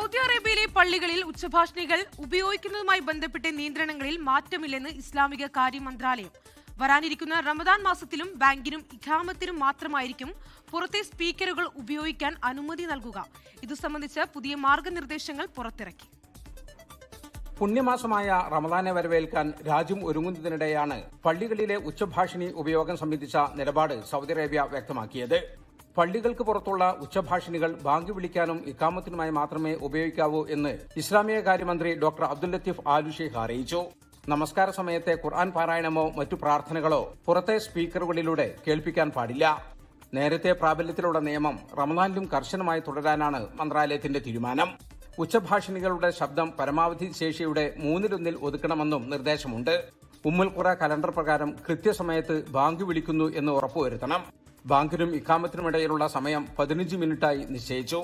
Saudi അറേബ്യയിലെ പള്ളികളിൽ ഉച്ചഭാഷിണികൾ ഉപയോഗിക്കുന്നതുമായി ബന്ധപ്പെട്ട നിയന്ത്രണങ്ങളിൽ മാറ്റമില്ലെന്ന് ഇസ്ലാമിക കാര്യ മന്ത്രാലയം. വരാനിരിക്കുന്ന റമദാൻ മാസത്തിലും ബാങ്കിനും ഇഖാമത്തിനും മാത്രമായിരിക്കും പുറത്തെ സ്പീക്കറുകൾ ഉപയോഗിക്കാൻ അനുമതി നൽകുക. ഇതു സംബന്ധിച്ച് പുതിയ മാർഗനിർദ്ദേശങ്ങൾ പുറത്തിറക്കി. പുണ്യമാസമായ റമദാനെ വരവേൽക്കാൻ രാജ്യം ഒരുങ്ങുന്നതിനിടെയാണ് പള്ളികളിലെ ഉച്ചഭാഷിണി ഉപയോഗം സംബന്ധിച്ച നിലപാട് സൗദി അറേബ്യ വ്യക്തമാക്കിയത്. പള്ളികൾക്ക് പുറത്തുള്ള ഉച്ചഭാഷിണികൾ ബാങ്ക് വിളിക്കാനും ഇഖാമത്തിനുമായി മാത്രമേ ഉപയോഗിക്കാവൂ എന്ന് ഇസ്ലാമിക കാര്യമന്ത്രി ഡോക്ടർ അബ്ദുൽ ലത്തീഫ് ആൽ ഷെയ്ഖ് അറിയിച്ചു. നമസ്കാര സമയത്തെ ഖുർആൻ പാരായണമോ മറ്റു പ്രാർത്ഥനകളോ പുറത്തെ സ്പീക്കറുകളിലൂടെ കേൾപ്പിക്കാൻ പാടില്ല. നേരത്തെ പ്രാബല്യത്തിലുള്ള നിയമം റമദാനിലും കർശനമായി തുടരാനാണ് മന്ത്രാലയത്തിന്റെ തീരുമാനം. ഉച്ചഭാഷിണികളുടെ ശബ്ദം പരമാവധി ശേഷിയുടെ 1/3 ഒതുക്കണമെന്നും നിർദ്ദേശമുണ്ട്. ഉമ്മുൽ ഖുറ കലണ്ടർ പ്രകാരം കൃത്യസമയത്ത് ബാങ്ക് വിളിക്കുന്നു എന്ന് ഉറപ്പുവരുത്തണം. ബാങ്കിനും ഇഖാമത്തിനുമിടയിലുള്ള സമയം 15 മിനിറ്റായി നിശ്ചയിച്ചു.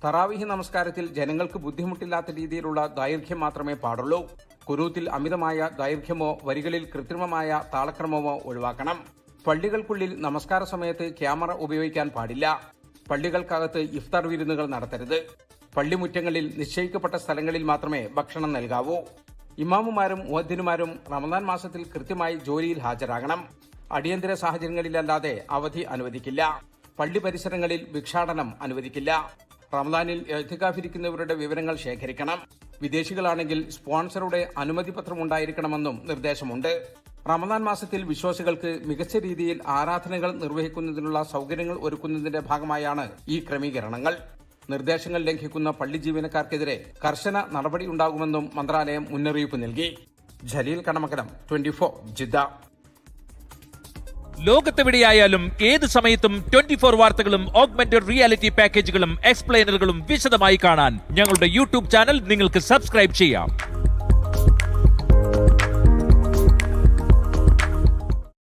തറാവീഹ് നമസ്കാരത്തിൽ ജനങ്ങൾക്ക് ബുദ്ധിമുട്ടില്ലാത്ത രീതിയിലുള്ള ദൈർഘ്യം മാത്രമേ പാടുള്ളൂ. കുനൂത്തിൽ അമിതമായ ദൈർഘ്യമോ വരികളിൽ കൃത്രിമമായ താളക്രമമോ ഒഴിവാക്കണം. പള്ളികൾക്കുള്ളിൽ നമസ്കാര സമയത്ത് ക്യാമറ ഉപയോഗിക്കാൻ പാടില്ല. പള്ളികൾക്കകത്ത് ഇഫ്താർ വിരുന്നുകൾ നടത്തരുത്. പള്ളിമുറ്റങ്ങളിൽ നിശ്ചയിക്കപ്പെട്ട സ്ഥലങ്ങളിൽ മാത്രമേ ഭക്ഷണം നൽകാവൂ. ഇമാമുമാരും മുഅദ്ദിനുമാരും റമദാൻ മാസത്തിൽ കൃത്യമായി ജോലിയിൽ ഹാജരാകണം. അടിയന്തര സാഹചര്യങ്ങളിലല്ലാതെ അവധി അനുവദിക്കില്ല. പള്ളി പരിസരങ്ങളിൽ ഭിക്ഷാടനം അനുവദിക്കില്ല. റമദാനിൽ ഇഅ്തികാഫിരിക്കുന്നവരുടെ വിവരങ്ങൾ ശേഖരിക്കണം. വിദേശികളാണെങ്കിൽ സ്പോൺസറുടെ അനുമതി പത്രം ഉണ്ടായിരിക്കണമെന്നും നിർദ്ദേശമുണ്ട്. റമദാൻ മാസത്തിൽ വിശ്വാസികൾക്ക് മികച്ച രീതിയിൽ ആരാധനകൾ നിർവഹിക്കുന്നതിനുള്ള സൗകര്യങ്ങൾ ഒരുക്കുന്നതിന്റെ ഭാഗമായാണ് ഈ ക്രമീകരണങ്ങൾ. നിർദ്ദേശങ്ങൾ ലംഘിക്കുന്ന പള്ളി ജീവനക്കാർക്കെതിരെ കർശന നടപടിയുണ്ടാകുമെന്നും മന്ത്രാലയം മുന്നറിയിപ്പ് നൽകി. ജലീൽ കടമക്കലം, 24 ജിദ്ദ. ലോകത്തെവിടെയായാലും ഏത് സമയത്തും 24 വാർത്തകളും ഓഗ്മെന്റഡ് റിയാലിറ്റി പാക്കേജുകളും എക്സ്പ്ലെയിനറുകളും വിശദമായി കാണാൻ ഞങ്ങളുടെ യൂട്യൂബ് ചാനൽ നിങ്ങൾക്ക് സബ്സ്ക്രൈബ് ചെയ്യാം.